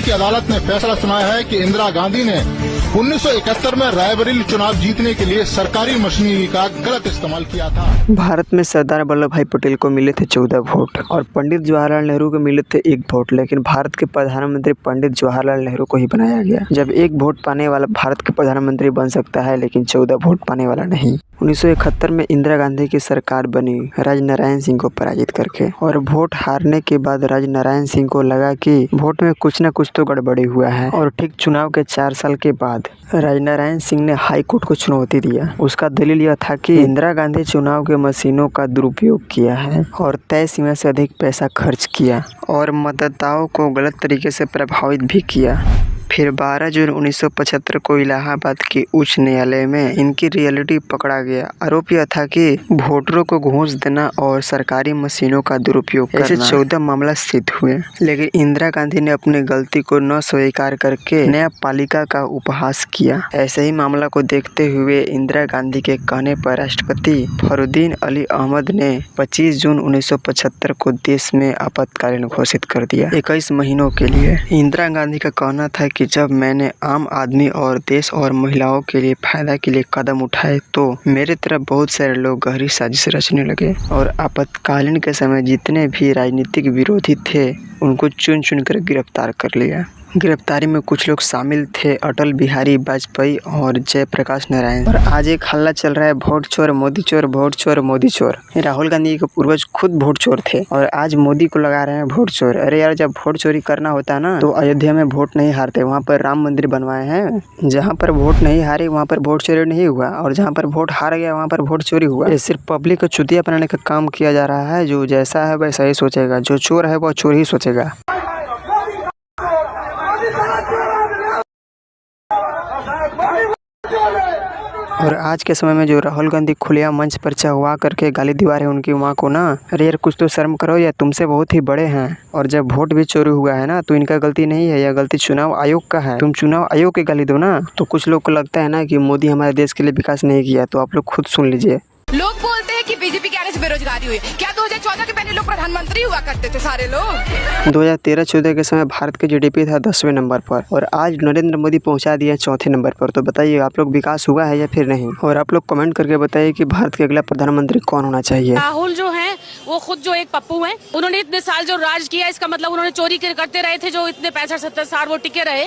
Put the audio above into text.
की अदालत ने फैसला सुनाया है कि इंदिरा गांधी ने 1971 में रायबरेली चुनाव जीतने के लिए सरकारी मशीनरी का गलत इस्तेमाल किया था। भारत में सरदार वल्लभ भाई पटेल को मिले थे 14 वोट और पंडित जवाहरलाल नेहरू को मिले थे 1 वोट, लेकिन भारत के प्रधानमंत्री पंडित जवाहरलाल नेहरू को ही बनाया गया। जब 1 वोट पाने वाला भारत के प्रधानमंत्री बन सकता है लेकिन 14 वोट पाने वाला नहीं। 1971 में इंदिरा गांधी की सरकार बनी राजनारायण सिंह को पराजित करके, और वोट हारने के बाद राजनारायण सिंह को लगा कि वोट में कुछ न कुछ तो गड़बड़ी हुआ है, और ठीक चुनाव के 4 साल के बाद राजनारायण सिंह ने हाई कोर्ट को चुनौती दिया। उसका दलील यह था कि इंदिरा गांधी चुनाव के मशीनों का दुरुपयोग किया है और तय सीमा से अधिक पैसा खर्च किया और मतदाताओं को गलत तरीके से प्रभावित भी किया। फिर 12 जून 1975 को इलाहाबाद के उच्च न्यायालय में इनकी रियलिटी पकड़ा गया। आरोप यह था कि वोटरों को घूस देना और सरकारी मशीनों का दुरुपयोग करना। ऐसे 14 मामला सिद्ध हुए, लेकिन इंदिरा गांधी ने अपनी गलती को न स्वीकार करके न्यायपालिका का उपहास किया। ऐसे ही मामला को देखते हुए इंदिरा गांधी के कहने पर राष्ट्रपति फखरुद्दीन अली अहमद ने 25 जून 1975 को देश में आपातकालीन घोषित कर दिया 21 महीनों के लिए। इंदिरा गांधी का कहना था कि जब मैंने आम आदमी और देश और महिलाओं के लिए फायदा के लिए कदम उठाए तो मेरे तरफ बहुत सारे लोग गहरी साजिश रचने लगे, और आपातकालीन के समय जितने भी राजनीतिक विरोधी थे उनको चुन चुन कर गिरफ्तार कर लिया। गिरफ्तारी में कुछ लोग शामिल थे अटल बिहारी वाजपेयी और जयप्रकाश नारायण। और आज एक हल्ला चल रहा है वोट चोर मोदी चोर, वोट चोर मोदी चोर। राहुल गांधी के पूर्वज खुद वोट चोर थे और आज मोदी को लगा रहे हैं वोट चोर। अरे यार, जब वोट चोरी करना होता है ना तो अयोध्या में वोट नहीं हारते, वहाँ पर राम मंदिर बनवाए हैं। जहाँ पर वोट नहीं हारे वहाँ पर वोट चोरी नहीं हुआ, और जहाँ पर वोट हार गया वहाँ पर वोट चोरी हुआ। ये सिर्फ पब्लिक को चुतिया बनाने का काम किया जा रहा है। जो जैसा है वैसा ही सोचेगा, जो चोर है वह चोर ही सोचेगा। और आज के समय में जो राहुल गांधी खुलेआम मंच पर चढ़वा करके गाली दीवा रहे हैं उनकी माँ को ना, अरे यार कुछ तो शर्म करो, या तुमसे बहुत ही बड़े हैं। और जब वोट भी चोरी हुआ है ना तो इनका गलती नहीं है, यह गलती चुनाव आयोग का है। तुम चुनाव आयोग की गाली दो ना। तो कुछ लोग को लगता है ना कि मोदी हमारे देश के लिए विकास नहीं किया, तो आप लोग खुद सुन लीजिए। लोग बोलते हैं कि बीजेपी के आने से बेरोजगारी हुई। क्या 2014 के पहले लोग प्रधानमंत्री हुआ करते थे सारे लोग? 2013-14 के समय भारत के जीडीपी था 10वें नंबर पर, और आज नरेंद्र मोदी पहुंचा दिया 4थे नंबर पर। तो बताइए आप लोग विकास हुआ है या फिर नहीं? और आप लोग कमेंट करके बताइए कि भारत के अगला प्रधानमंत्री कौन होना चाहिए। राहुल जो है वो खुद जो एक पप्पू है, उन्होंने इतने साल जो राज किया इसका मतलब उन्होंने चोरी करते रहे थे, जो इतने 65-70 साल वो टिके रहे।